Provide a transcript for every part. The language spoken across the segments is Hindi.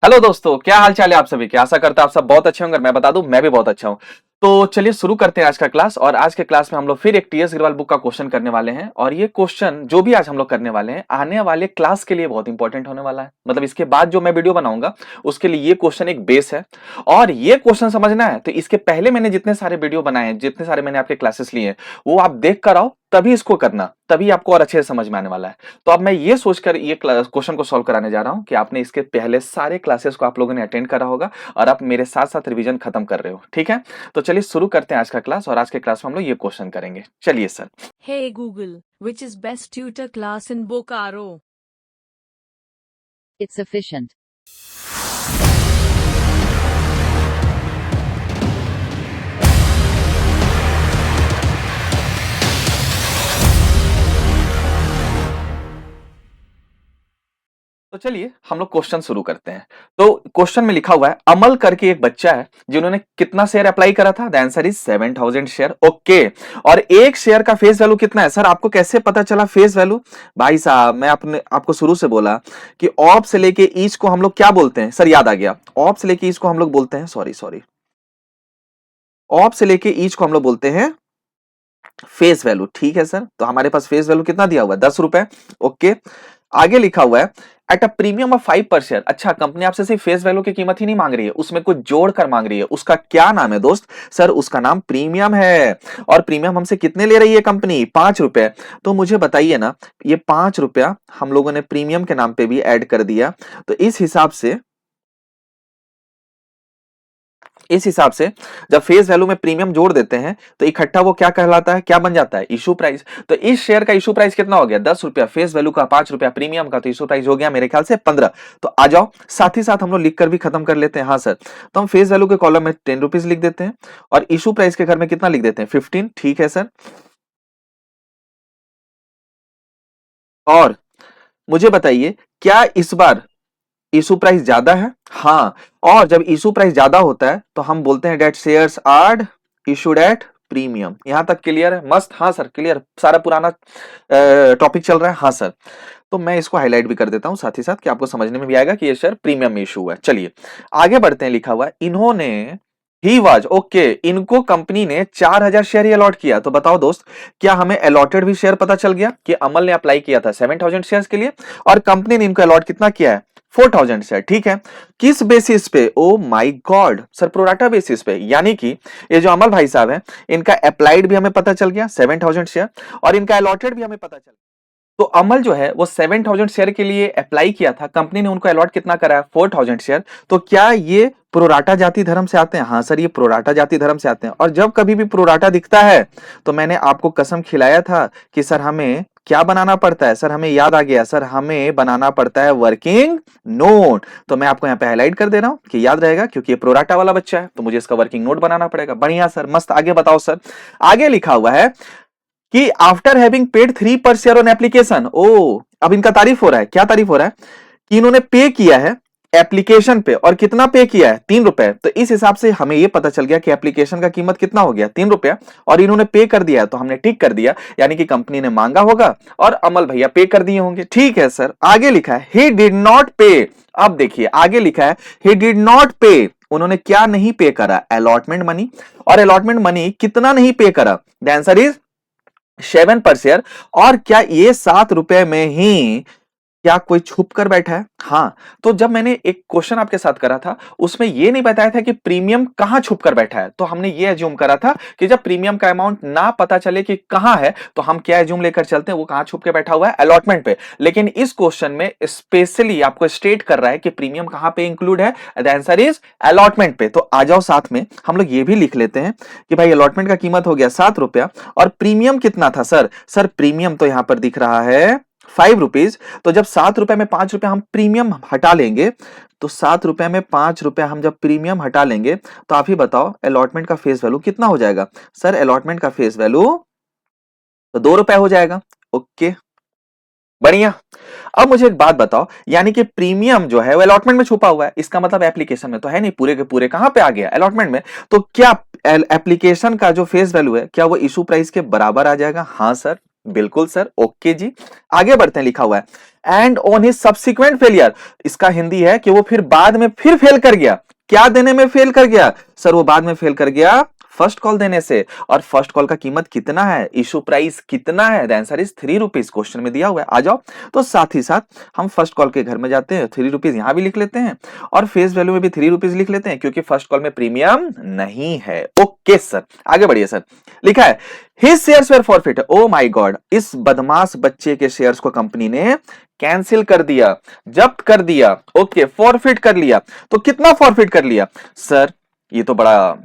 हेलो दोस्तों, क्या हाल चाल है आप सभी के। आशा करता है आप सब बहुत अच्छे होंगे। मैं बता दूं, मैं भी बहुत अच्छा हूं। तो चलिए शुरू करते हैं आज का क्लास। और आज के क्लास में हम लोग फिर एक टीएस अग्रवाल बुक का क्वेश्चन करने वाले हैं। और ये क्वेश्चन जो भी आज हम लोग करने वाले हैं आने वाले क्लास के लिए बहुत इंपॉर्टेंट होने वाला है। मतलब इसके बाद जो मैं वीडियो बनाऊंगा उसके लिए ये क्वेश्चन एक बेस है। और ये क्वेश्चन समझना है तो इसके पहले मैंने जितने सारे वीडियो बनाए हैं, जितने सारे मैंने आपके क्लासेस लिए हैं, वो आप देख कर आओ, तभी इसको करना, तभी आपको और अच्छे से समझ में आने वाला है। तो अब मैं ये सोचकर ये क्वेश्चन को सॉल्व कराने जा रहा हूं कि आपने इसके पहले सारे क्लासेस को आप लोगों ने अटेंड करा होगा और आप मेरे साथ साथ रिवीजन खत्म कर रहे हो। ठीक है, तो चलिए शुरू करते हैं आज का क्लास। और आज के क्लास में हम लोग ये क्वेश्चन करेंगे। चलिए sir. Hey Google, which is best tutor class in Bokaro? It's efficient. तो चलिए हम लोग क्वेश्चन शुरू करते हैं। तो क्वेश्चन में लिखा हुआ है, अमल करके एक बच्चा है जिन्होंने कितना शेयर अप्लाई करा था। The answer is 7000 share. Okay, और एक शेयर का फेस वैल्यू कितना है। सर आपको कैसे पता चला फेस वैल्यू। भाई साहब, मैं आपको शुरू से बोला कि ऑफ से लेके ईच को हम लोग क्या बोलते हैं। सर याद आ गया, ऑफ से लेके ईच को हम लोग बोलते हैं, सॉरी ऑफ से लेके ईच को हम लोग बोलते हैं फेस वैल्यू। ठीक है सर, तो हमारे पास फेस वैल्यू कितना दिया हुआ है, 10 रुपए। ओके, आगे लिखा हुआ है एट अ प्रीमियम ऑफ 5 पर शेयर। अच्छा, कंपनी आपसे सिर्फ फेस वैल्यू की कीमत ही नहीं मांग रही है, उसमें कुछ जोड़ कर मांग रही है। उसका क्या नाम है दोस्त। सर उसका नाम प्रीमियम है। और प्रीमियम हमसे कितने ले रही है कंपनी, 5 रुपए। तो मुझे बताइए ना, ये 5 रुपया हम लोगों ने प्रीमियम के नाम पे भी ऐड कर दिया। तो इस हिसाब से जब फेस वैल्यू में प्रीमियम जोड़ देते हैं तो इकट्ठा वो क्या कहलाता है, क्या बन जाता है, इशू प्राइस। तो इस शेयर का इशू प्राइस कितना हो गया, 10 रुपया। फेस वैल्यू का 5 रुपया, प्रीमियम का तो इशू प्राइस हो गया मेरे ख्याल से 15। तो आ जाओ, साथ ही साथ हम लोग लिखकर भी खत्म कर लेते हैं। हाँ सर, तो हम फेस वैल्यू के कॉलम में 10 रुपीज लिख देते हैं और इशू प्राइस के घर में कितना लिख देते हैं, 15। ठीक है सर। और मुझे बताइए, क्या इस बार इशू प्राइस ज्यादा है। हाँ, और जब इशू प्राइस ज्यादा होता है तो हम बोलते हैं debt shares are issued at premium. यहां तक क्लियर है, मस्त। हाँ सर क्लियर, सारा पुराना टॉपिक चल रहा है। हाँ सर, तो मैं इसको हाईलाइट भी कर देता हूं साथ ही साथ कि आपको समझने में भी आएगा कि ये शेयर प्रीमियम में इशू है। चलिए आगे बढ़ते हैं। लिखा हुआ है इन्होंने ही वाज ओके, इनको कंपनी ने 4000 शेयर ही अलॉट किया। तो बताओ दोस्त, क्या हमें अलॉटेड भी शेयर पता चल गया कि अमल ने अप्लाई किया था 7000 शेयर्स के लिए और कंपनी ने इनको अलॉट कितना किया है, 4000 शेयर। ठीक है, किस बेसिस पे, ओ my God sir, pro rata basis पे। यानी कि ये जो अमल भाई साहब हैं, इनका अप्लाइड भी हमें पता चल गया 7000 शेयर और इनका अलॉटेड भी हमें पता चल गया। तो अमल जो है वो 7000 शेयर के लिए अप्लाई किया था, कंपनी ने उनको अलॉट कितना करा है, 4000 शेयर। तो क्या ये प्रोराटा जाति धर्म से आते हैं। हाँ सर, ये प्रोराटा जाति धर्म से आते हैं। और जब कभी भी प्रोराटा दिखता है तो मैंने आपको कसम खिलाया था कि सर हमें क्या बनाना पड़ता है। सर हमें याद आ गया, सर हमें बनाना पड़ता है वर्किंग नोट। तो मैं आपको यहाँ पे हाईलाइट कर दे रहा हूं कि याद रहेगा, क्योंकि ये प्रोराटा वाला बच्चा है तो मुझे इसका वर्किंग नोट बनाना पड़ेगा। बढ़िया सर, मस्त। आगे बताओ सर। आगे लिखा हुआ है कि आफ्टर हैविंग पेड 3 पर शेयर ऑन एप्लीकेशन। ओ, अब इनका तारीफ हो रहा है। क्या तारीफ हो रहा है कि इन्होंने पे किया है एप्लीकेशन पे। और कितना पे किया है, 3 रुपए। तो इस हिसाब से हमें यह पता चल गया कि एप्लीकेशन का कीमत कितना हो गया, 3 रुपया। और इन्होंने पे कर दिया है तो हमने टिक कर दिया, यानी कि कंपनी ने मांगा होगा और अमल भैया पे कर दिए होंगे। ठीक है सर। आगे लिखा है ही डिड नॉट पे। अब देखिए आगे लिखा है ही डिड नॉट पे। उन्होंने क्या नहीं पे करा, अलॉटमेंट मनी। और अलॉटमेंट मनी कितना नहीं पे करा, द आंसर इज 7 पर शेयर। और क्या ये 7 रुपए में ही क्या कोई छुप कर बैठा है। हाँ, तो जब मैंने एक क्वेश्चन आपके साथ करा था उसमें यह नहीं बताया था कि प्रीमियम कहां छुप कर बैठा है, तो हमने ये एज्यूम करा था कि जब प्रीमियम का अमाउंट ना पता चले कि कहां है तो हम क्या एज्यूम लेकर चलते हैं, वो कहां छुप के बैठा हुआ है, अलॉटमेंट पे। लेकिन इस क्वेश्चन में स्पेशली आपको स्टेट कर रहा है कि प्रीमियम कहां पे इंक्लूड है, द आंसर इज अलॉटमेंट पे। तो आ जाओ, साथ में हम लोग ये भी लिख लेते हैं कि भाई अलॉटमेंट का कीमत हो गया 7 रुपया और प्रीमियम कितना था। सर प्रीमियम तो यहां पर दिख रहा है 5 रुपीज। तो जब 7 रुपए में 5 रुपए हम प्रीमियम हटा लेंगे, तो 7 रुपए में 5 रुपए हम जब प्रीमियम हटा लेंगे तो आप ही बताओ अलॉटमेंट का फेस वैल्यू कितना हो जाएगा। सर अलॉटमेंट का फेस वैल्यू तो 2 रुपए हो जाएगा। ओके, बढ़िया। अब मुझे एक बात बताओ, यानी कि प्रीमियम जो है वो अलॉटमेंट में छुपा हुआ है, इसका मतलब एप्लीकेशन में तो है नहीं, पूरे के पूरे कहां पे आ गया, अलॉटमेंट में। तो क्या एप्लीकेशन का जो फेस वैल्यू है क्या वो इशू प्राइस के बराबर आ जाएगा। हाँ सर, बिल्कुल सर, ओके जी। आगे बढ़ते हैं, लिखा हुआ है and on his subsequent failure. इसका हिंदी है कि वो फिर बाद में फिर फेल कर गया। क्या देने में फेल कर गया सर? वो बाद में फेल कर गया फर्स्ट कॉल देने से। और फर्स्ट कॉल का कीमत कितना है, इशू प्राइस कितना है? The answer is 3 rupees, question में दिया हुआ है। आ जाओ, तो साथ ही साथ हम फर्स्ट कॉल के घर में जाते हैं, 3 रुपीज यहां भी लिख लेते हैं और फेस वैल्यू में भी 3 रुपीज लिख लेते हैं, क्योंकि फर्स्ट कॉल में प्रीमियम नहीं है। ओके सर, आगे बढ़िए सर। लिखा है his shares were forfeit. Oh my god, इस बदमाश बच्चे के शेयर्स को कंपनी ने कैंसिल कर दिया, जब्त कर दिया। ओके, फॉरफिट कर लिया। तो कितना फॉरफिट कर लिया सर? ये तो बड़ा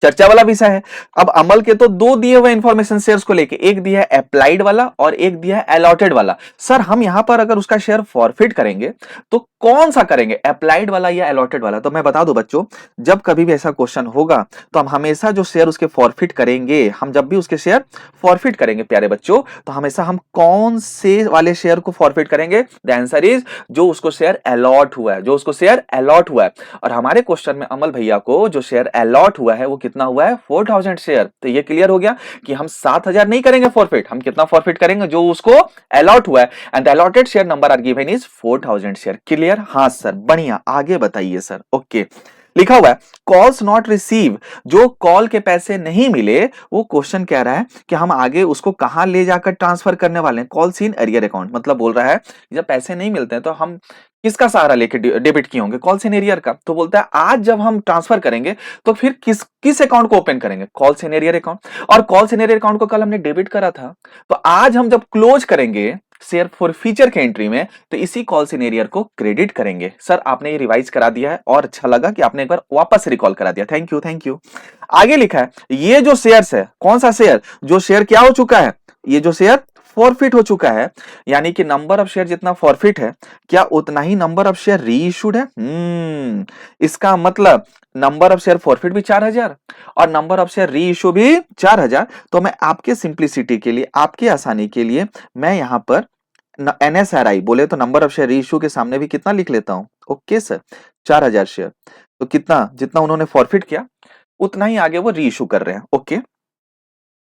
चर्चा वाला विषय है। अब अमल के तो दो दिए हुए इंफॉर्मेशन शेयर्स को लेके, एक दिया है अप्लाइड वाला और एक दिया है अलॉटेड वाला। सर हम यहां पर अगर उसका शेयर फॉरफिट करेंगे तो कौन सा करेंगे, अप्लाइड वाला या अलॉटेड वाला? तो मैं बता दूं बच्चों, जब कभी भी ऐसा क्वेश्चन होगा तो हम हमेशा जो शेयर उसके फॉरफिट करेंगे, हम जब भी उसके शेयर फॉरफिट करेंगे प्यारे बच्चों, तो हमेशा हम कौन से वाले शेयर को फॉरफिट करेंगे? द आंसर इज जो उसको शेयर अलॉट हुआ है, जो उसको शेयर अलॉट हुआ है। और हमारे क्वेश्चन में अमल भैया को जो शेयर अलॉट हुआ है वो कितना हुआ है? 4000 शेयर। तो ये क्लियर हो गया कि हम 7000 नहीं करेंगे फॉरफिट, हम कितना फॉरफिट करेंगे? जो उसको अलॉट हुआ है। And the allotted share number are given is 4000 share. Clear? हाँ सर, बढ़िया, आगे बताइए सर। ओके, लिखा हुआ है कॉल्स नॉट रिसीव। जो कॉल के पैसे नहीं मिले, वो क्वेश्चन कह रहा है कि हम आगे उसको कहां ले जाकर ट्रांसफर करने वाले हैं? Calls in arrear account. मतलब बोल रहा है जब पैसे नहीं मिलते हैं तो हम किसका सहारा लेके डेबिट किए होंगे? कॉल्स इन एरियर का। तो बोलता है आज जब हम ट्रांसफर करेंगे तो फिर किस किस अकाउंट को ओपन करेंगे? Calls in arrear account. और कॉल्स इन एरियर अकाउंट को कल हमने डेबिट करा था, तो आज हम जब क्लोज करेंगे शेयर फॉर फ्यूचर के एंट्री में, तो इसी कॉल सिनेरियर को क्रेडिट करेंगे। सर आपने ये रिवाइज करा दिया है और अच्छा लगा कि आपने एक बार वापस रिकॉल करा दिया, थैंक यू थैंक यू। आगे लिखा है ये जो शेयर्स है, कौन सा शेयर? जो शेयर क्या हो चुका है? ये जो शेयर फॉरफिट हो चुका है, यानी कि नंबर ऑफ शेयर जितना फॉरफिट है, क्या उतना ही नंबर ऑफ शेयर री इशूड है? इसका मतलब नंबर ऑफ शेयर फॉरफिट भी 4000 और नंबर ऑफ शेयर री इशू भी 4000। तो मैं आपके सिंप्लिसिटी के लिए, आपके आसानी के लिए, मैं यहां पर एनएसआरआई बोले तो नंबर ऑफ शेयर री इशू के सामने भी कितना लिख लेता हूं? Okay sir, 4000 share. तो कितना, जितना उन्होंने फॉरफिट किया उतना ही आगे वो री इशू कर रहे हैं। ओके,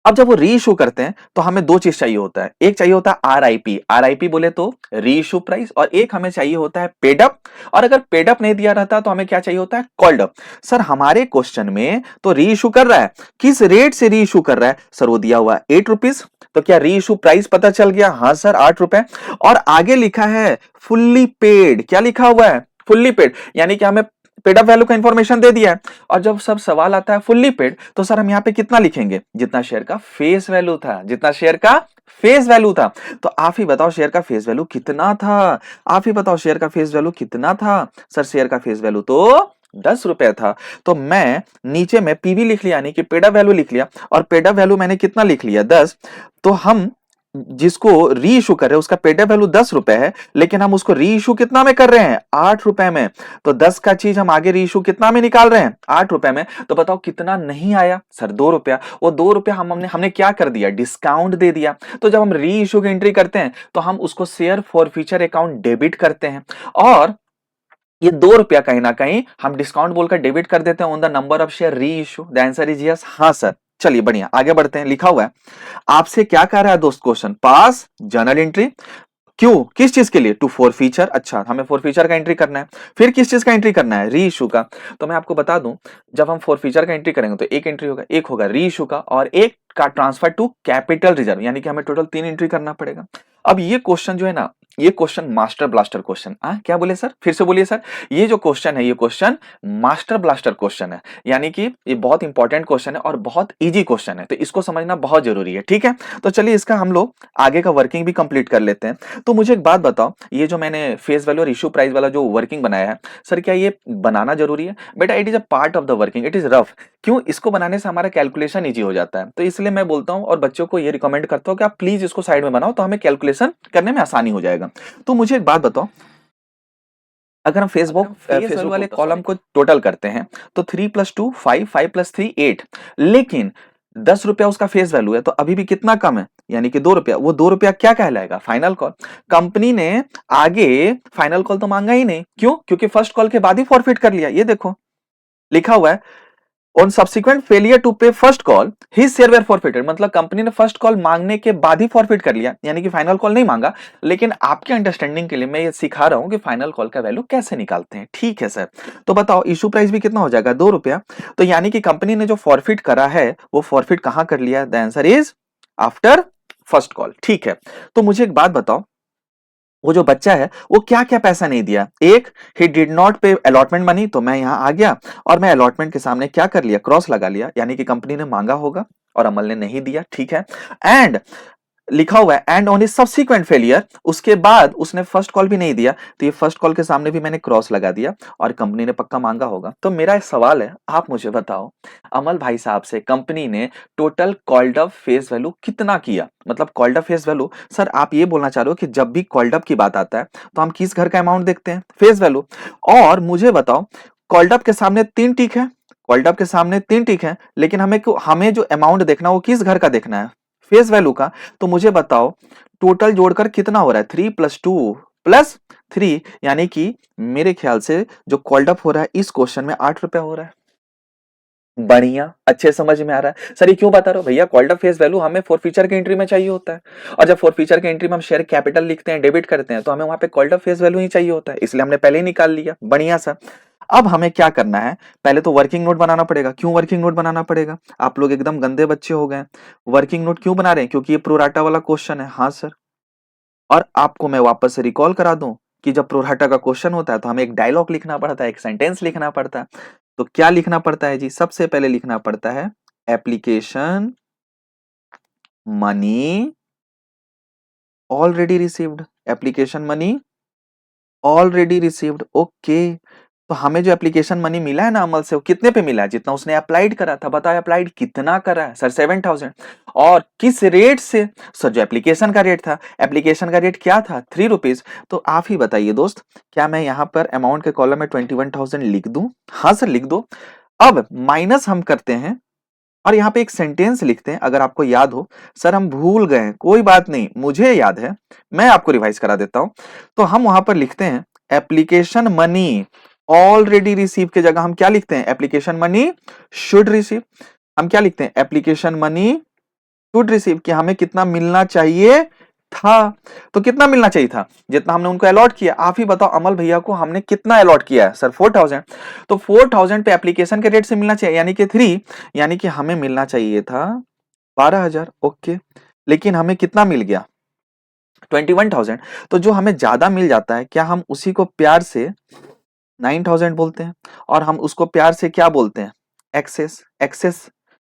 अब जब वो री इशू करते हैं तो हमें दो चीज चाहिए होता है। एक चाहिए होता है आरआईपी, आरआईपी बोले तो री इशू प्राइस, और एक हमें चाहिए होता है पेड अप। और अगर पेड अप नहीं दिया रहता तो हमें क्या चाहिए होता है? Called up. सर हमारे क्वेश्चन में तो री इशू कर रहा है, किस रेट से री इशू कर रहा है? सर वो दिया हुआ है 8 रुपीज। तो क्या री इशू प्राइस पता चल गया? हाँ सर, 8 रुपए। और आगे लिखा है फुल्ली पेड। क्या लिखा हुआ है? फुल्ली पेड, यानी कि हमें पेड अप वैल्यू का इंफॉर्मेशन दे दिया है। और जब सब सवाल आता है फुल्ली पेड, तो सर हम यहाँ पे कितना लिखेंगे? जितना शेयर का फेस वैल्यू था, जितना शेयर का फेस वैल्यू था। तो आप ही बताओ शेयर का फेस वैल्यू कितना था? आप ही बताओ शेयर का फेस वैल्यू कितना था? सर शेयर का फेस वैल्यू तो 10 रुपए था। तो मैं नीचे में पीवी लिख लिया, यानी कि पेड अप वैल्यू लिख लिया, और पेड अप वैल्यू मैंने कितना लिख लिया? 10। तो हम जिसको री इशू कर रहे हैं उसका पेड अप वैल्यू 10 रुपए है, लेकिन हम उसको री इशू कितना में कर रहे हैं? 8 रुपए में। तो 10 का चीज हम आगे री इशू कितना में निकाल रहे हैं? 8 रुपए में। तो बताओ कितना नहीं आया? सर 2 रुपया। वो 2 रुपया हमने क्या कर दिया? डिस्काउंट दे दिया। तो जब हम री इशू की एंट्री करते हैं तो हम उसको share for future account debit करते हैं, और ये 2 रुपया कहीं ना कहीं हम डिस्काउंट बोलकर डेबिट कर देते हैं on the number of share reissue. The answer is yes. हाँ सर, चलिए बढ़िया, आगे बढ़ते हैं। लिखा हुआ है आपसे क्या कह रहा है दोस्त क्वेश्चन? पास जर्नल एंट्री। क्यों, किस चीज के लिए? To forfeiture. अच्छा, हमें फॉर फीचर का एंट्री करना है। फिर किस चीज का एंट्री करना है? री इशू का। तो मैं आपको बता दूं, जब हम फॉर फीचर का एंट्री करेंगे तो एक एंट्री होगा, एक होगा री इशू का और एक का ट्रांसफर टू कैपिटल रिजर्व, यानी कि हमें टोटल 3 एंट्री करना पड़ेगा। अब ये क्वेश्चन जो है ना, ये क्वेश्चन मास्टर ब्लास्टर क्वेश्चन। क्या बोले सर? फिर से बोलिए सर। ये जो क्वेश्चन है, ये क्वेश्चन मास्टर ब्लास्टर क्वेश्चन है, यानी कि ये बहुत इंपॉर्टेंट क्वेश्चन है और बहुत इजी क्वेश्चन है, तो इसको समझना बहुत जरूरी है। ठीक है, तो चलिए इसका हम लोग आगे का वर्किंग भी कंप्लीट कर लेते हैं। तो मुझे एक बात बताओ, ये जो मैंने फेस वैल्यू और इशू प्राइस वाला जो वर्किंग बनाया है, सर क्या ये बनाना जरूरी है? बेटा it is a part of the working, it is rough. क्यों? इसको बनाने से हमारा कैलकुलेशन इजी हो जाता है। तो इसलिए मैं बोलता हूं और बच्चों को ये रिकमेंड करता हूं कि आप प्लीज इसको साइड में बनाओ, तो हमें कैलकुलेशन करने में आसानी हो जाएगा। तो मुझे एक बात बताओ, अगर हम फेस वाले कॉलम को टोटल करते हैं तो 3 + 2 5, 5 + 3 8, लेकिन 10 रुपया उसका फेस वैल्यू है, तो अभी भी कितना कम है? यानी कि 2 रुपया। वो 2 रुपया क्या कहलाएगा? Final call. कंपनी ने आगे फाइनल कॉल तो मांगा ही नहीं। क्यों? क्योंकि फर्स्ट कॉल के बाद ही फॉरफिट कर लिया। ये देखो लिखा हुआ है on subsequent failure to pay first call his share were forfeited, मतलब कंपनी ने फर्स्ट कॉल मांगने के बाद ही फॉरफिट कर लिया, यानी कि फाइनल कॉल नहीं मांगा। लेकिन आपके अंडरस्टैंडिंग के लिए मैं ये सिखा रहा हूं कि फाइनल कॉल का वैल्यू कैसे निकालते हैं। ठीक है सर, तो बताओ इशू प्राइस भी कितना हो जाएगा, 2 रुपया। तो यानी कि कंपनी ने जो फॉरफिट करा है वो फॉरफिट कहां कर लिया, the answer is after first call. ठीक है, तो मुझे एक बात बताओ, वो जो बच्चा है वो क्या क्या पैसा नहीं दिया। एक, ही डिड नॉट पे अलॉटमेंट मनी, तो मैं यहां आ गया और मैं अलॉटमेंट के सामने क्या कर लिया, क्रॉस लगा लिया, यानी कि कंपनी ने मांगा होगा और अमल ने नहीं दिया। ठीक है, एंड लिखा हुआ है एंड ऑन सब्सिक्वेंट फेलियर, उसके बाद उसने फर्स्ट कॉल भी नहीं दिया, तो ये फर्स्ट कॉल के सामने भी मैंने क्रॉस लगा दिया और कंपनी ने पक्का मांगा होगा। तो मेरा एक सवाल है, आप मुझे बताओ अमल भाई साहब से कंपनी ने total called up face value कितना किया, मतलब called up face value. Sir आप ये बोलना चाह रहे हो कि जब भी कॉल्ड अप की बात आता है तो हम किस घर का अमाउंट देखते हैं, फेस वैल्यू। और मुझे बताओ कॉल्ड अप के सामने 3 टिक है, कॉल्ड अप के सामने 3 टिक है, लेकिन हमें जो अमाउंट देखना है वो किस घर का देखना है, फेस वैल्यू का। तो मुझे बताओ टोटल जोड़कर कितना हो रहा है, 3 + 2 + 3, यानी कि मेरे ख्याल से जो कॉल्ड अप हो रहा है इस क्वेश्चन में 8 रुपया हो रहा है। बढ़िया, अच्छे समझ में आ रहा है सर। ये क्यों बता रहे हो भैया, कॉल्ड अप फेस वैल्यू हमें फॉर फ्यूचर के एंट्री में चाहिए होता है, और जब फॉर फ्यूचर के एंट्री में हम शेयर कैपिटल लिखते हैं, डेबिट करते हैं, तो हमें वहां पे कॉल्ड अप फेस वैल्यू ही चाहिए होता है, इसलिए हमने पहले ही निकाल लिया। बढ़िया सर। अब हमें क्या करना है, पहले तो वर्किंग नोट बनाना पड़ेगा। क्यों वर्किंग नोट बनाना पड़ेगा, आप लोग एकदम गंदे बच्चे हो गए। वर्किंग नोट क्यों बना रहे हैं, क्योंकि ये प्रोराटा वाला क्वेश्चन है। हाँ सर, और आपको मैं वापस से रिकॉल करा दूं कि जब प्रोराटा का क्वेश्चन होता है तो हमें एक डायलॉग लिखना पड़ता है, एक सेंटेंस लिखना पड़ता है। तो क्या लिखना पड़ता है जी, सबसे पहले लिखना पड़ता है application money already received, application money already received. Okay, तो हमें जो एप्लीकेशन मनी मिला है ना अमल से, वो कितने पे मिला है, जितना उसने अप्लाइड करा था। बताओ अप्लाइड कितना करा है सर, 7000। और किस रेट से, सर जो एप्लीकेशन का रेट था, एप्लीकेशन का रेट क्या था, 3 रुपीज। तो आप ही बताइए दोस्त, क्या मैं यहाँ पर अमाउंट के कॉलम में 21,000 लिख दूं। हाँ सर लिख दो। अब माइनस हम करते हैं और यहाँ पे एक सेंटेंस लिखते हैं, अगर आपको याद हो। सर हम भूल गए हैं, कोई बात नहीं, मुझे याद है, मैं आपको रिवाइज करा देता हूं। तो हम वहां पर लिखते हैं एप्लीकेशन मनी ऑलरेडी रिसीव के जगह हम क्या लिखते हैं, एप्लीकेशन मनी शुड रिसीव। हम क्या लिखते हैं, एप्लीकेशन मनी शुड रिसीव, कि हमें कितना मिलना चाहिए था। तो कितना मिलना चाहिए था, जितना हमने उनको अलॉट किया। आप ही बताओ अमल भैया को हमने कितना अलॉट किया है, सर 4000। तो 4000 पे एप्लीकेशन के रेट से मिलना चाहिए, यानी कि 3, यानी कि हमें मिलना चाहिए था 12000। ओके, लेकिन हमें कितना मिल गया, 21,000। तो जो हमें ज्यादा मिल जाता है, क्या हम उसी को प्यार से 9000 बोलते हैं, और हम उसको प्यार से क्या बोलते हैं, एक्सेस। एक्सेस,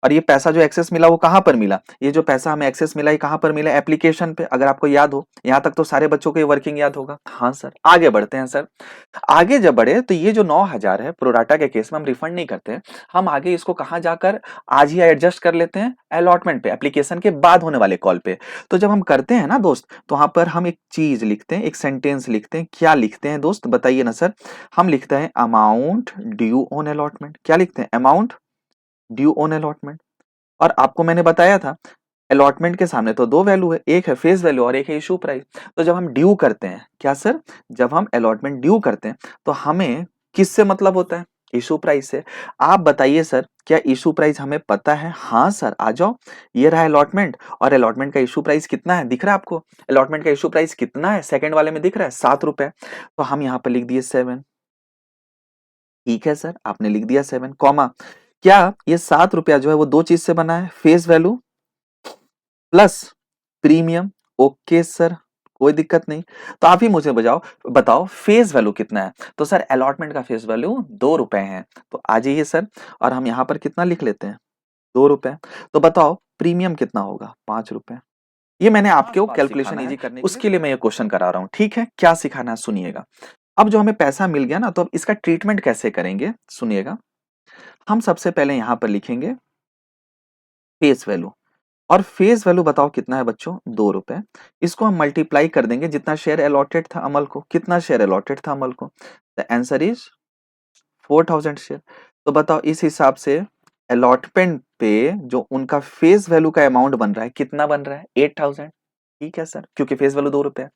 और ये पैसा जो एक्सेस मिला वो कहां पर मिला, ये जो पैसा हमें एक्सेस मिला ये कहां पर मिला, एप्लीकेशन पे। अगर आपको याद हो, यहां तक तो सारे बच्चों को ये वर्किंग याद होगा। हाँ सर, आगे बढ़ते हैं सर। आगे जब बढ़े तो ये जो 9000 है प्रोराटा के केस में हम रिफंड नहीं करते हैं, हम आगे इसको कहां जाकर आज ही एडजस्ट कर लेते हैं, अलॉटमेंट पे, एप्लीकेशन के बाद होने वाले कॉल पे। तो जब हम करते हैं ना दोस्त, तो वहां पर हम एक चीज लिखते हैं, एक सेंटेंस लिखते हैं। क्या लिखते हैं दोस्त, बताइए ना सर। हम लिखते हैं अमाउंट ड्यू ऑन अलॉटमेंट। क्या लिखते हैं, अमाउंट ड्यू ऑन अलॉटमेंट। और आपको मैंने बताया था अलॉटमेंट के सामने तो 2 वैल्यू है, एक है फेस वैल्यू और एक है इशू प्राइस। तो जब हम ड्यू करते हैं, क्या सर, जब हम अलॉटमेंट ड्यू करते हैं तो हमें किससे मतलब होता है, इशू प्राइस से। आप बताइए सर, क्या इशू प्राइस हमें पता है। हाँ सर, आ जाओ, ये रहा अलॉटमेंट, और अलॉटमेंट का इशू प्राइस कितना है, दिख रहा है आपको। अलॉटमेंट का इशू प्राइस कितना है, सेकंड वाले में दिख रहा है 7 रुपए। तो हम यहाँ पर लिख दिए 7। ठीक है सर, आपने लिख दिया 7 कॉमा, क्या ये 7 रुपया जो है वो 2 चीज से बना है, face value plus premium. Okay sir, कोई दिक्कत नहीं। तो आप ही मुझे बताओ फेस वैल्यू कितना है। तो सर अलॉटमेंट का फेस वैल्यू 2 रुपए है। तो आ जाइए सर, और हम यहां पर कितना लिख लेते हैं, 2 रुपए। तो बताओ प्रीमियम कितना होगा, 5 रुपए। ये मैंने आपके को कैलकुलेशन इजी करने के उसके लिए मैं ये क्वेश्चन करा रहा हूं। ठीक है, क्या सिखाना है सुनिएगा। अब जो हमें पैसा मिल गया ना, तो अब इसका ट्रीटमेंट कैसे करेंगे, सुनिएगा। हम सबसे पहले यहां पर लिखेंगे फेस वैल्यू, और फेस वैल्यू बताओ कितना है बच्चों, 2 रुपए। इसको हम मल्टीप्लाई कर देंगे, जितना शेयर अलॉटेड था अमल को, कितना शेयर अलॉटेड था अमल को, द आंसर इज 4000 शेयर। तो बताओ इस हिसाब से अलॉटमेंट पे जो उनका फेस वैल्यू का अमाउंट बन रहा है, कितना बन रहा है, 8000। ठीक है सर, क्योंकि फेस वैल्यू 2 रुपए है।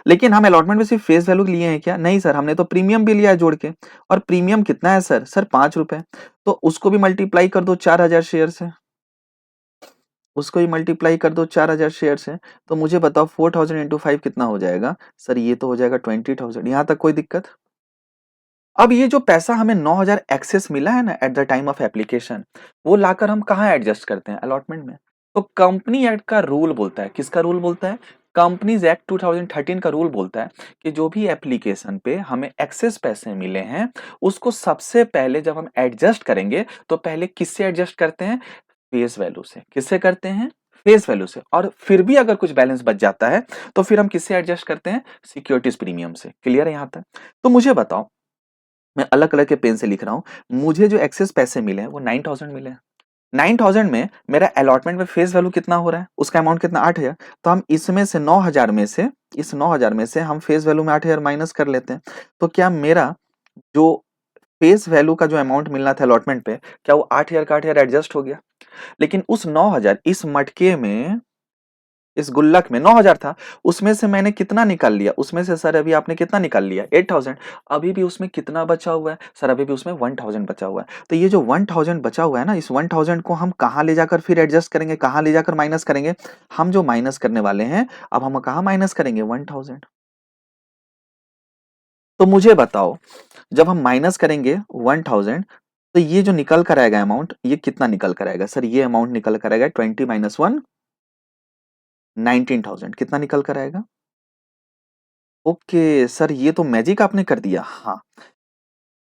लेकिन हम अलॉटमेंट में सिर्फ फेस वैल्यू लिए हैं क्या? नहीं सर, हमने तो प्रीमियम भी लिया है जोड़ के। और प्रीमियम कितना है सर? सर 5 रुपए। तो उसको भी मल्टीप्लाई कर दो 4000 शेयर से, उसको ही मल्टीप्लाई कर दो 4000 शेयर से। तो मुझे बताओ 4000 इंटू 5 कितना हो जाएगा? सर ये तो हो जाएगा 20,000। यहां तक कोई दिक्कत? अब ये जो पैसा हमें 9000 एक्सेस मिला है ना at the time of application, वो लाकर हम कहाँ एडजस्ट करते हैं? अलॉटमेंट में। तो कंपनी एक्ट का रूल बोलता है, किसका रूल बोलता है? कंपनीज एक्ट 2013 का रूल बोलता है कि जो भी एप्लीकेशन पे हमें एक्सेस पैसे मिले हैं, उसको सबसे पहले जब हम एडजस्ट करेंगे तो पहले किससे एडजस्ट करते हैं? फेस वैल्यू से। किससे करते हैं? फेस वैल्यू से। और फिर भी अगर कुछ बैलेंस बच जाता है तो फिर हम किससे एडजस्ट करते हैं? सिक्योरिटीज प्रीमियम से। क्लियर है यहां तक? तो मुझे बताओ, मैं अलग कलर के पेन से लिख रहा हूं, मुझे जो एक्सेस पैसे मिले हैं वो 9000 मिले हैं। 9000 में मेरा अलॉटमेंट में फेस वैल्यू कितना हो रहा है? उसका अमाउंट कितना? 8000। तो हम इसमें से 9000 में से, इस 9000 में से हम फेस वैल्यू में 8000 माइनस कर लेते हैं। तो क्या मेरा जो फेस वैल्यू का जो अमाउंट मिलना था अलॉटमेंट पे, क्या वो 8000 का 8000 एडजस्ट हो गया? लेकिन उस 9000, इस मटके में, इस गुल्लक में 9000 था, उसमें से मैंने कितना निकाल लिया? उसमें से सर अभी आपने कितना निकाल लिया? 8000। अभी भी उसमें कितना बचा हुआ है? सर अभी भी उसमें 1000 बचा हुआ है। तो ये जो 1000 बचा हुआ है ना, इस 1000 को हम कहाँ ले जाकर फिर एडजस्ट करेंगे? कहाँ ले जाकर माइनस करेंगे? हम जो माइनस करने वाले हैं, अब हम कहाँ माइनस करेंगे? 1000। तो मुझे बताओ, जब हम माइनस करेंगे 1000, तो ये जो निकल कर आएगा अमाउंट, ये कितना निकल कर आएगा? सर ये अमाउंट निकल कर आएगा 20 माइनस 1, 19000। कितना निकल कर आएगा? ओके सर, ये तो मैजिक आपने कर दिया। हाँ,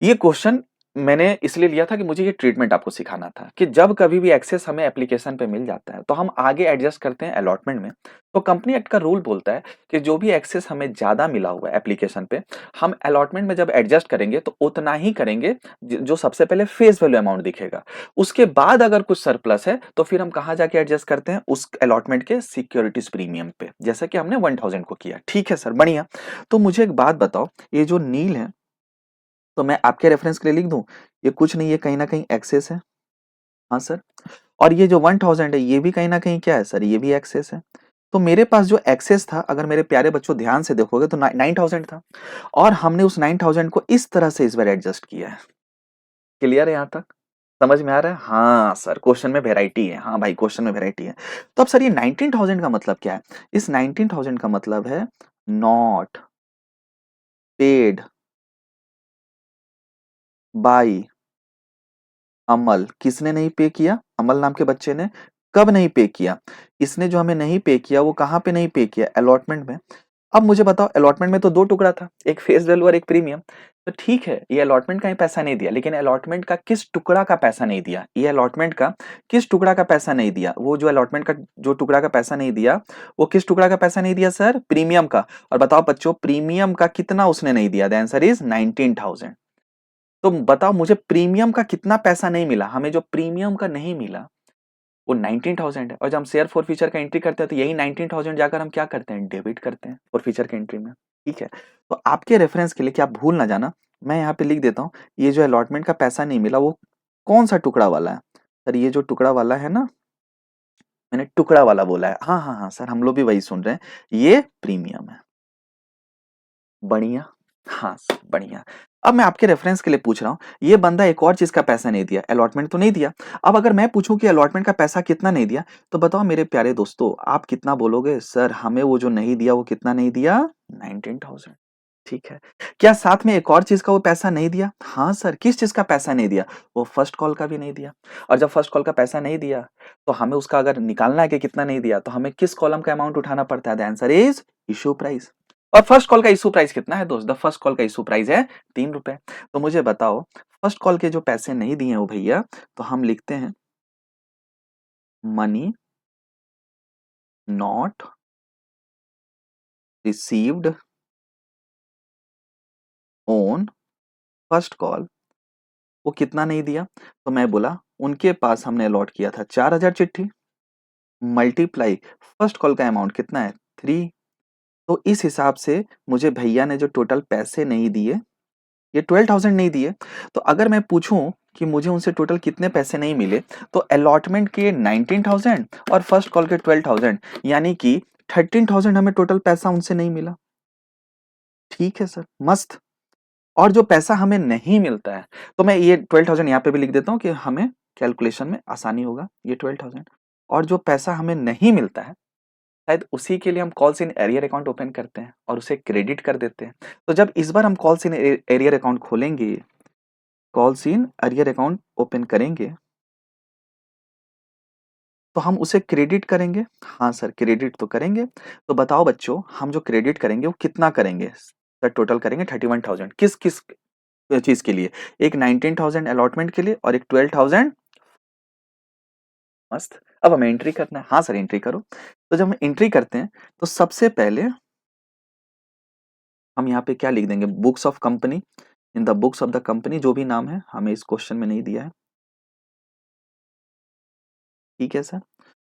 ये क्वेश्चन मैंने इसलिए लिया था कि मुझे ये ट्रीटमेंट आपको सिखाना था कि जब कभी भी एक्सेस हमें एप्लीकेशन पे मिल जाता है तो हम आगे एडजस्ट करते हैं अलॉटमेंट में। तो कंपनी एक्ट का रूल बोलता है कि जो भी एक्सेस हमें ज्यादा मिला हुआ है एप्लीकेशन पे, हम अलॉटमेंट में जब एडजस्ट करेंगे तो उतना ही करेंगे जो सबसे पहले फेस वैल्यू अमाउंट दिखेगा। उसके बाद अगर कुछ सरप्लस है तो फिर हम कहाँ जाके एडजस्ट करते हैं? उस अलॉटमेंट के सिक्योरिटीज प्रीमियम पे, जैसा कि हमने 1000 को किया। ठीक है सर, बढ़िया। तो मुझे एक बात बताओ, ये जो नील है, तो मैं आपके रेफरेंस के लिए लिख दूं, ये कुछ नहीं, ये कहीं ना कहीं एक्सेस है। हाँ सर। और ये जो 1000 है, ये भी कहीं ना कहीं क्या है सर? ये भी एक्सेस है। तो मेरे पास जो एक्सेस था, अगर मेरे प्यारे बच्चों ध्यान से देखोगे तो 9000 था, और हमने उस 9000 को इस तरह से इस बार एडजस्ट किया है। क्लियर है यहां तक? समझ में आ रहा है? हाँ सर, क्वेश्चन में वेराइटी है। हाँ भाई, क्वेश्चन में वेराइटी है। तो अब सर ये 19000 का मतलब क्या है? इस 19000 का मतलब है नॉट पेड बाई अमल। किसने नहीं पे किया? अमल नाम के बच्चे ने। कब नहीं पे किया? इसने जो हमें नहीं पे किया, वो कहां पे नहीं पे किया? अलॉटमेंट में। अब मुझे बताओ, अलॉटमेंट में तो दो टुकड़ा था, एक फेस वैल्यू और एक प्रीमियम। तो ठीक है, ये अलॉटमेंट का ही पैसा नहीं दिया, लेकिन अलॉटमेंट का किस टुकड़ा का पैसा नहीं दिया? ये अलॉटमेंट का किस टुकड़ा का पैसा नहीं दिया? वो जो अलॉटमेंट का जो टुकड़ा का पैसा नहीं दिया, वो किस टुकड़ा का पैसा नहीं दिया सर? प्रीमियम का। और बताओ बच्चों, प्रीमियम का कितना उसने नहीं दिया? The answer is 19000। तो बताओ मुझे, प्रीमियम का कितना पैसा नहीं मिला? हमें जो प्रीमियम का नहीं मिला वो 19000 है। और जब हम शेयर फॉर फ्यूचर का एंट्री करते हैं तो यही 19000 जाकर हम क्या करते हैं? डेबिट करते हैं फॉर फ्यूचर के एंट्री में। ठीक है। तो आपके रेफरेंस के लिए, क्या आप भूल ना जाना, मैं यहाँ पे लिख देता हूँ, ये जो अलॉटमेंट का पैसा नहीं मिला वो कौन सा टुकड़ा वाला है? सर ये जो टुकड़ा वाला है ना, मैंने टुकड़ा वाला बोला है। हाँ हाँ हाँ सर, हम लोग भी वही सुन रहे हैं, ये प्रीमियम है। बढ़िया। हाँ सर, बढ़िया। अब मैं आपके रेफरेंस के लिए पूछ रहा हूँ, ये बंदा एक और चीज का पैसा नहीं दिया, अलॉटमेंट तो नहीं दिया। अब अगर मैं पूछूं कि अलॉटमेंट का पैसा कितना नहीं दिया, तो बताओ मेरे प्यारे दोस्तों, आप कितना बोलोगे? सर हमें वो जो नहीं दिया, वो कितना नहीं दिया? 19000। ठीक है। क्या साथ में एक और चीज का वो पैसा नहीं दिया? हाँ सर, किस चीज का पैसा नहीं दिया? वो फर्स्ट कॉल का भी नहीं दिया। और जब फर्स्ट कॉल का पैसा नहीं दिया, तो हमें उसका अगर निकालना है कि कितना नहीं दिया, तो हमें किस कॉलम का अमाउंट उठाना पड़ता है? The answer is issue price. और फर्स्ट कॉल का इशू प्राइस कितना है दोस्त? द फर्स्ट कॉल का इशू प्राइस है 3 रुपए। तो मुझे बताओ, फर्स्ट कॉल के जो पैसे नहीं दिए वो भैया, तो हम लिखते हैं money not received on first call. वो कितना नहीं दिया? तो मैं बोला, उनके पास हमने अलॉट किया था 4000 चिट्ठी, मल्टीप्लाई फर्स्ट कॉल का अमाउंट कितना है? 3। तो इस हिसाब से मुझे भैया ने जो टोटल पैसे नहीं दिए, ये 12000 नहीं दिए। तो अगर मैं पूछूं कि मुझे उनसे टोटल कितने पैसे नहीं मिले, तो अलॉटमेंट के 19000 और फर्स्ट कॉल के 12000, यानी कि 13,000 हमें टोटल पैसा उनसे नहीं मिला। ठीक है सर, मस्त। और जो पैसा हमें नहीं मिलता है, तो मैं ये 12,000 यहाँ पे भी लिख देता हूँ कि हमें कैलकुलेशन में आसानी होगा। ये 12,000 और जो पैसा हमें नहीं मिलता है, शायद उसी के लिए हम calls in arrear account open करते हैं और उसे क्रेडिट कर देते हैं। तो जब इस बार हम कॉल्स इन एरियर अकाउंट खोलेंगे, calls in arrear account open करेंगे, तो हम उसे क्रेडिट करेंगे। हाँ सर, क्रेडिट तो करेंगे। तो बताओ बच्चों, हम जो क्रेडिट करेंगे वो कितना करेंगे? सर टोटल करेंगे 31,000। किस किस चीज के लिए? एक 19,000 अलॉटमेंट के लिए और एक 12,000। मस्त। अब हमें एंट्री करना है। हाँ सर, एंट्री करो। तो जब हम एंट्री करते हैं तो सबसे पहले हम यहाँ पे क्या लिख देंगे? Books of company. In the books of the company, जो भी नाम है, हमें इस क्वेश्चन में नहीं दिया है। ठीक है सर।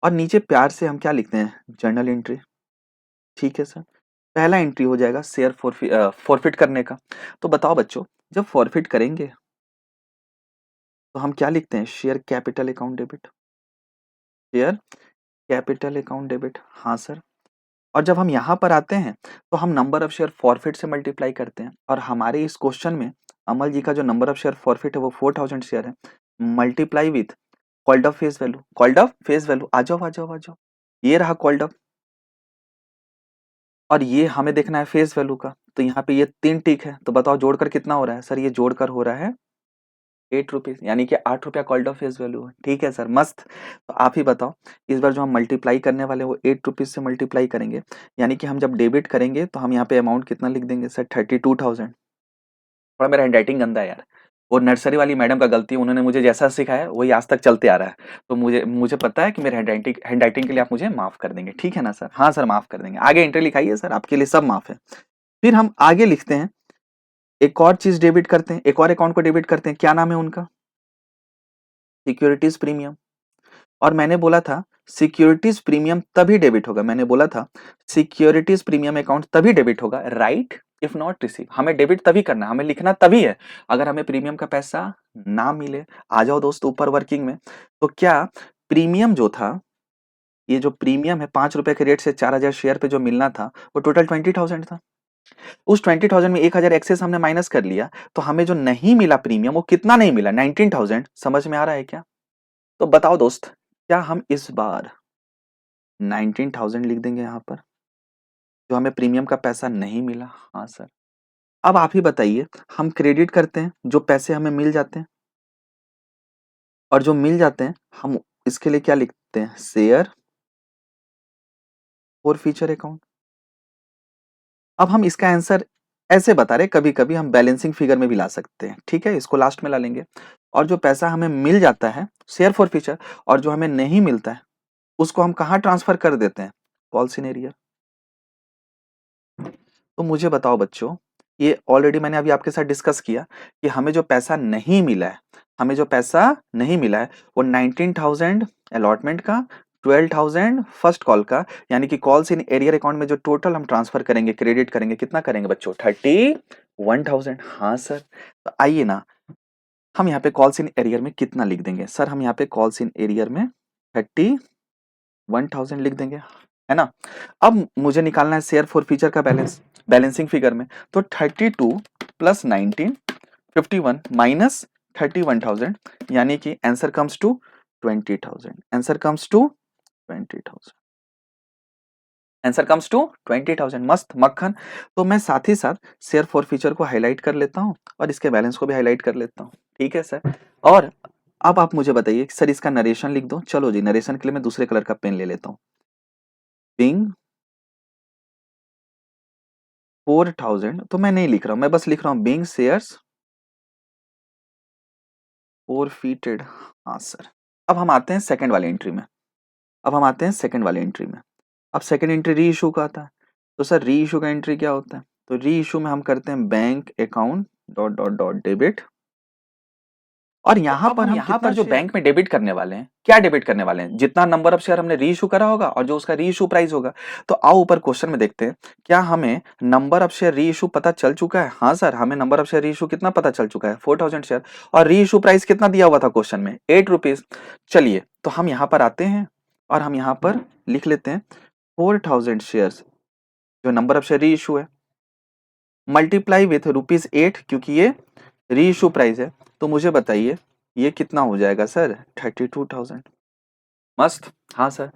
और नीचे प्यार से हम क्या लिखते हैं? Journal entry. ठीक है सर। पहला एंट्री हो जाएगा शेयर फॉरफिट करने का। तो बताओ बच्चों, जब फॉरफिट करेंगे तो हम क्या लिखते हैं? Share capital account debit. Share capital account debit. हाँ सर। और जब हम यहाँ पर आते हैं तो हम नंबर ऑफ शेयर फॉरफिट से मल्टीप्लाई करते हैं, और हमारे इस क्वेश्चन में अमल जी का जो नंबर ऑफ शेयर फॉरफिट है वो 4,000 शेयर है। Multiply with called of face value. Called of face value, आ जाओ आ जाओ आ जाओ। ये रहा कॉल्ड ऑफ, और ये हमें देखना है फेस वैल्यू का। तो यहाँ पे ये 3 टिक है। तो बताओ जोड़कर कितना हो रहा है? सर ये जोड़कर हो रहा है 8 रुपीज, यानी कि 8 रुपया कॉल्ड ऑफ फेस वैल्यू है। ठीक है सर, मस्त। तो आप ही बताओ, इस बार जो हम मल्टीप्लाई करने वाले हैं वो 8 रुपीज से मल्टीप्लाई करेंगे, यानी कि हम जब डेबिट करेंगे तो हम यहाँ पे अमाउंट कितना लिख देंगे? सर 32,000। थोड़ा मेरा हैंडराइटिंग गंदा है यार, वो नर्सरी वाली मैडम का गलती है, उन्होंने मुझे जैसा सिखाया वही आज तक चलते आ रहा है। तो मुझे मुझे पता है कि मेरे हैंडराइटिंग के लिए आप मुझे माफ कर देंगे। ठीक है ना सर? हाँ सर, माफ कर देंगे। आगे एंट्री लिखाइए सर, आपके लिए सब माफ है। फिर हम आगे लिखते हैं, एक और चीज डेबिट करते हैं, एक और अकाउंट को डेबिट करते हैं। क्या नाम है उनका? Securities premium. और मैंने बोला था सिक्योरिटीज प्रीमियम तभी डेबिट होगा, मैंने बोला था सिक्योरिटीज प्रीमियम अकाउंट तभी डेबिट होगा, राइट? इफ नॉट रिसीव, हमें डेबिट तभी करना है, हमें लिखना तभी है अगर हमें प्रीमियम का पैसा ना मिले। आ जाओ दोस्त ऊपर वर्किंग में। तो क्या प्रीमियम जो था, ये जो प्रीमियम है 5 रुपए के रेट से 4,000 शेयर पे जो मिलना था, वो टोटल 20,000 था। उस 20,000 में 1,000 एक्सेस हमने माइनस कर लिया, तो हमें जो नहीं मिला प्रीमियम, वो कितना नहीं मिला? 19,000। समझ में आ रहा है क्या? तो बताओ दोस्त, क्या हम इस बार 19,000 लिख देंगे यहाँ पर, जो हमें प्रीमियम का पैसा नहीं मिला? हाँ सर। अब आप ही बताइए, हम क्रेडिट करते हैं जो पैसे हमें मिल जाते हैं, और जो मिल जाते हैं हम इसके लिए क्या लिखते हैं? Share for future account. अब हम इसका आंसर ऐसे बता रहे, कभी कभी हम बैलेंसिंग फिगर में भी ला सकते हैं। ठीक है, इसको लास्ट में ला लेंगे। और जो पैसा हमें मिल जाता है शेयर फॉर फ्यूचर, और जो हमें नहीं मिलता है उसको हम कहाँ ट्रांसफर कर देते हैं? Call scenario. तो मुझे बताओ बच्चों, ये ऑलरेडी मैंने अभी आपके साथ डिस्कस किया कि हमें जो पैसा नहीं मिला है, हमें जो पैसा नहीं मिला है वो 19,000 अलॉटमेंट का, 12,000 फर्स्ट कॉल का, यानी कि कॉल्स इन एरियर अकाउंट में जो टोटल हम ट्रांसफर करेंगे, क्रेडिट करेंगे, कितना करेंगे बच्चों? 31,000। हाँ सर। तो आइए ना, हम यहाँ पे कॉल्स इन एरियर में कितना लिख देंगे? सर हम यहाँ पे कॉल्स इन एरियर में 31,000 लिख देंगे, है ना? अब मुझे निकालना है शेयर फॉर फ्यूचर का बैलेंस, बैलेंसिंग फिगर में। तो 32 प्लस 19, 51 माइनस 31,000, यानी कि answer comes to 20,000। Answer comes to 20,000। Answer comes to 20,000। मस्त मक्खन। तो मैं साथ ही साथ share forfeiture highlight कर लेता हूँ और इसके बैलेंस को भी हाईलाइट कर लेता हूँ। ठीक है सर। और अब आप मुझे बताइए सर, इसका नरेशन लिख दो। चलो जी, नरेशन के लिए मैं दूसरे कलर का पेन ले लेता हूँ। बिंग 4,000 तो मैं नहीं लिख रहा हूं, मैं बस लिख रहा हूं बिंग शेयर्स फॉरफिटेड। हाँ सर। अब हम आते हैं सेकंड वाली एंट्री में। अब सेकंड एंट्री री इशू का आता है। तो सर री इशू का एंट्री क्या होता है? तो री इशू में हम करते हैं bank account dot dot dot debit, और यहाँ पर हम यहाँ कितना पर जो शेयर बैंक में डेबिट करने वाले हैं, क्या डेबिट करने वाले हैं? जितना नंबर ऑफ शेयर हमने री इशू करा होगा और जो उसका री इशू प्राइस होगा। तो आओ ऊपर क्वेश्चन में देखते हैं, क्या हमें नंबर ऑफ शेयर री इशू पता चल चुका है? हाँ सर, हमें नंबर ऑफ शेयर री इशू कितना पता चल चुका है? 4,000 शेयर। और री इशू प्राइस कितना दिया हुआ था क्वेश्चन में? 8 रुपीज। चलिए, तो हम यहाँ पर आते हैं और हम यहाँ पर लिख लेते हैं 4000 शेयर्स जो नंबर ऑफ शेयर री इशू है, मल्टीप्लाई विथ ₹8 क्योंकि ये री इशू प्राइस है, तो मुझे बताइए ये कितना हो जाएगा सर? 32,000। मस्त। हाँ सर।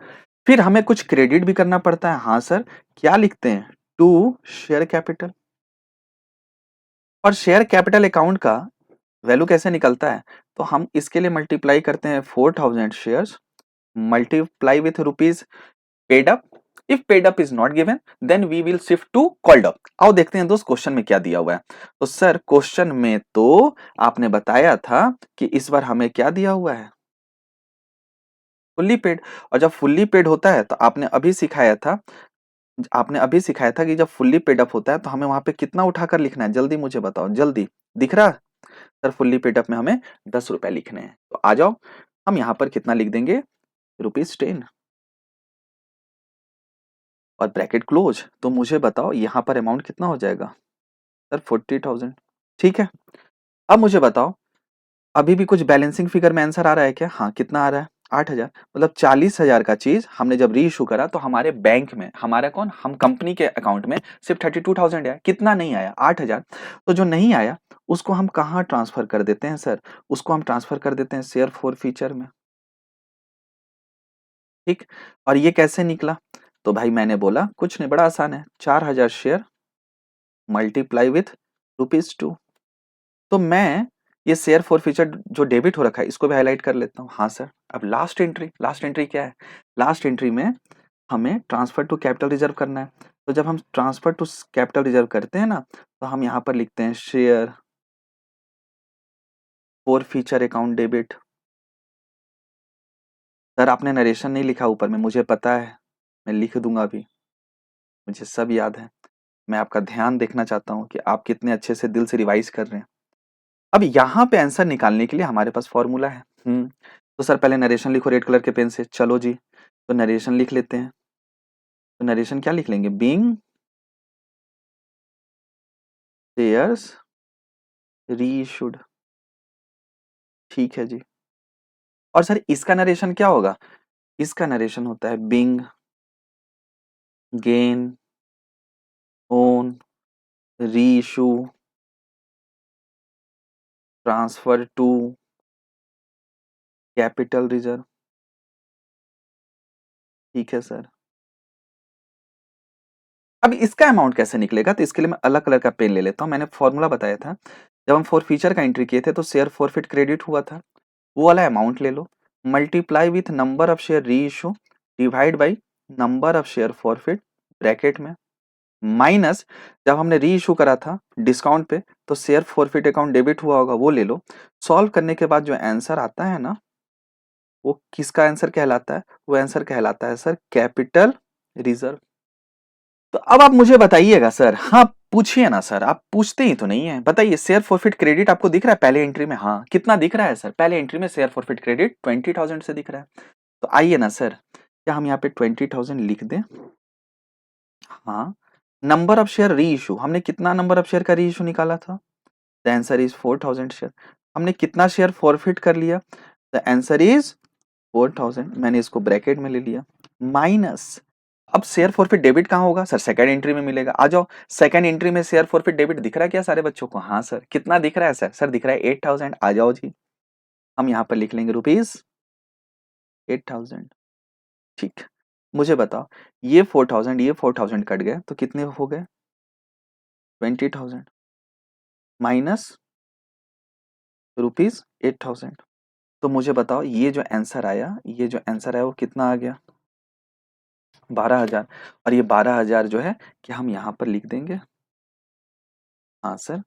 फिर हमें कुछ क्रेडिट भी करना पड़ता है। हाँ सर। क्या लिखते हैं? To share capital. और शेयर कैपिटल अकाउंट का वैल्यू कैसे निकलता है? तो हम इसके लिए मल्टीप्लाई करते हैं 4000 shares multiply with rupees paid up. If paid up is not given then we will shift to called up. आओ देखते हैं दोस्त क्वेश्चन में क्या दिया हुआ है। तो सर क्वेश्चन में तो आपने बताया था कि इस बार हमें क्या दिया हुआ है? Fully paid. और जब फुल्ली पेड होता है तो आपने अभी सिखाया था कि जब फुल्ली पेड अप होता है तो हमें वहां पे कितना उठाकर लिखना है? जल्दी मुझे बताओ, जल्दी। दिख रहा? सर फुल्ली पेड अप में हमें 10 रुपए लिखने हैं। तो आ जाओ, हम यहाँ पर कितना लिख देंगे? ₹10 और ब्रैकेट क्लोज। तो मुझे बताओ यहाँ पर अमाउंट कितना हो जाएगा? सर 40,000। ठीक है। अब मुझे बताओ, अभी भी कुछ बैलेंसिंग फिगर में आंसर आ रहा है क्या? हाँ, कितना आ रहा है? 8,000। मतलब 40,000 का चीज हमने जब री इशू करा तो हमारे बैंक में, हमारा कौन, हम कंपनी के अकाउंट में सिर्फ 32,000 आया। कितना नहीं आया? 8,000। तो जो नहीं आया उसको हम कहाँ ट्रांसफर कर देते हैं सर? उसको हम ट्रांसफर कर देते हैं शेयर फॉर फीचर में। ठीक। और ये कैसे निकला? तो भाई मैंने बोला कुछ नहीं, बड़ा आसान है। 4,000 शेयर मल्टीप्लाई विथ ₹2। तो मैं ये शेयर फॉर फ्यूचर जो डेबिट हो रखा है इसको भी हाईलाइट कर लेता हूँ। हाँ सर। अब लास्ट एंट्री क्या है? लास्ट एंट्री में हमें ट्रांसफर टू कैपिटल रिजर्व करना है। तो जब हम ट्रांसफर टू कैपिटल रिजर्व करते हैं ना, तो हम यहाँ पर लिखते हैं share for future account debit. Sir आपने नरेशन नहीं लिखा ऊपर में, मुझे पता है, मैं लिख दूंगा अभी, मुझे सब याद है। मैं आपका ध्यान देखना चाहता हूँ कि आप कितने अच्छे से दिल से रिवाइज कर रहे हैं। अब यहाँ पे आंसर निकालने के लिए हमारे पास फॉर्मूला है। तो सर पहले नरेशन लिखो रेड कलर के पेन से। चलो जी, तो नरेशन लिख लेते हैं। तो नरेशन क्या लिख लेंगे? Being shares reissued. ठीक है जी। और सर इसका नरेशन क्या होगा? इसका नरेशन होता है being gain on reissue transfer to capital reserve. ठीक है सर। अब इसका अमाउंट कैसे निकलेगा? तो इसके लिए मैं अलग कलर का पेन ले लेता हूं। मैंने फॉर्मूला बताया था, जब हम फॉर फीचर का एंट्री किए थे तो शेयर फॉरफिट क्रेडिट हुआ था। वो वाला अमाउंट ले लो, multiply with number of share reissue divide by number of share forfeit bracket में, माइनस जब हमने री इशू करा था डिस्काउंट पे तो शेयर फॉरफिट अकाउंट डेबिट हुआ होगा, वो ले लो। सॉल्व करने के बाद जो आंसर आता है ना, वो किसका आंसर कहलाता है? वो आंसर कहलाता है सर कैपिटल रिजर्व। तो अब आप मुझे बताइएगा सर, हाँ पूछिए ना सर, आप पूछते ही तो नहीं है। बताइए शेयर फॉरफिट क्रेडिट आपको दिख रहा है पहले एंट्री में? हाँ, कितना दिख रहा है सर? पहले एंट्री में शेयर फॉरफिट क्रेडिट 20,000 से दिख रहा है। तो आइए ना सर, क्या हम यहाँ पे 20,000 लिख दें? हाँ। नंबर ऑफ शेयर री इशू, हमने कितना नंबर ऑफ शेयर का री इशू निकाला था? The answer is 4,000 share. हमने कितना शेयर फॉरफिट कर लिया? The answer is 4,000। मैंने इसको ब्रैकेट में ले लिया, माइनस अब शेयर फॉरफिट डेबिट कहाँ होगा सर? सेकंड एंट्री में मिलेगा। आ जाओ, सेकंड एंट्री में शेयर फॉरफिट डेबिट दिख रहा है क्या सारे बच्चों को? हाँ सर। कितना दिख रहा है सर? सर दिख रहा है 8,000। आ जाओ जी, हम यहाँ पर लिख लेंगे ₹8,000। ठीक। मुझे बताओ, ये 4,000 कट गए तो कितने हो गए? 20,000 माइनस ₹8,000। तो मुझे बताओ ये जो आंसर आया, वो कितना आ गया? 12,000। और ये 12,000 जो है कि हम यहाँ पर लिख देंगे। हाँ सर।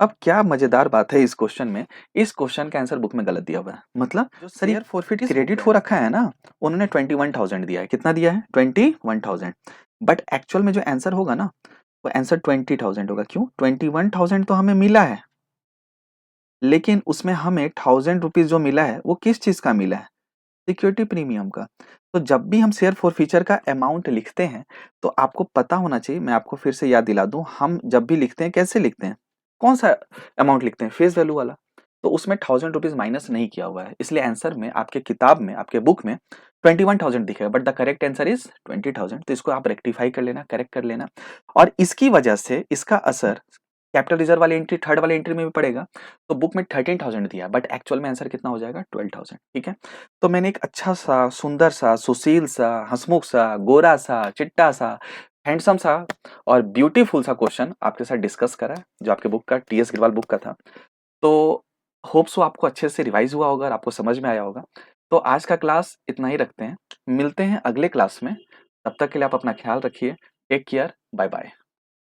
अब क्या मजेदार बात है इस क्वेश्चन में, इस क्वेश्चन का आंसर बुक में गलत दिया हुआ है। मतलब जो सर ये फॉरफिट क्रेडिट हो रखा है ना, उन्होंने 21,000 दिया है। कितना दिया है? 21,000। बट एक्चुअल में जो आंसर होगा ना, वो आंसर 20,000 होगा। क्यों? 21,000 तो हमें मिला है, लेकिन उसमें हमें ₹1,000 जो मिला है वो किस चीज का मिला है? सिक्योरिटी प्रीमियम का। तो जब भी हम शेयर फॉर फ्यूचर का अमाउंट लिखते हैं तो आपको पता होना चाहिए, मैं आपको फिर से याद दिला दूं, हम जब भी लिखते हैं कैसे लिखते हैं? कौन सा अमाउंट लिखते हैं? फेस वैल्यू वाला। तो उसमें 1000 रुपीज माइनस नहीं किया हुआ है, इसलिए आंसर में आपके किताब में, आपके बुक में 21,000 दिखेगा, but the correct answer is 20,000। तो इसको आप रेक्टिफाई कर लेना, करेक्ट कर लेना। और इसकी वजह से इसका असर कैपिटल रिजर्व वाली एंट्री, थर्ड वाली एंट्री में भी पड़ेगा। तो बुक में 13,000 दिया, बट एक्चुअल में आंसर कितना हो जाएगा? 12,000। ठीक है, तो मैंने एक अच्छा सा, सुंदर सा, सुशील सा, हंसमुख सा, गोरा सा, चिट्टा सा, हैंडसम सा और ब्यूटीफुल सा क्वेश्चन आपके साथ डिस्कस करा है, जो आपके बुक का, टीएस गिरवाल बुक का था। तो होप सो आपको अच्छे से रिवाइज हुआ होगा और आपको समझ में आया होगा। तो आज का क्लास इतना ही रखते हैं, मिलते हैं अगले क्लास में। तब तक के लिए आप अपना ख्याल रखिए। Take care, bye bye.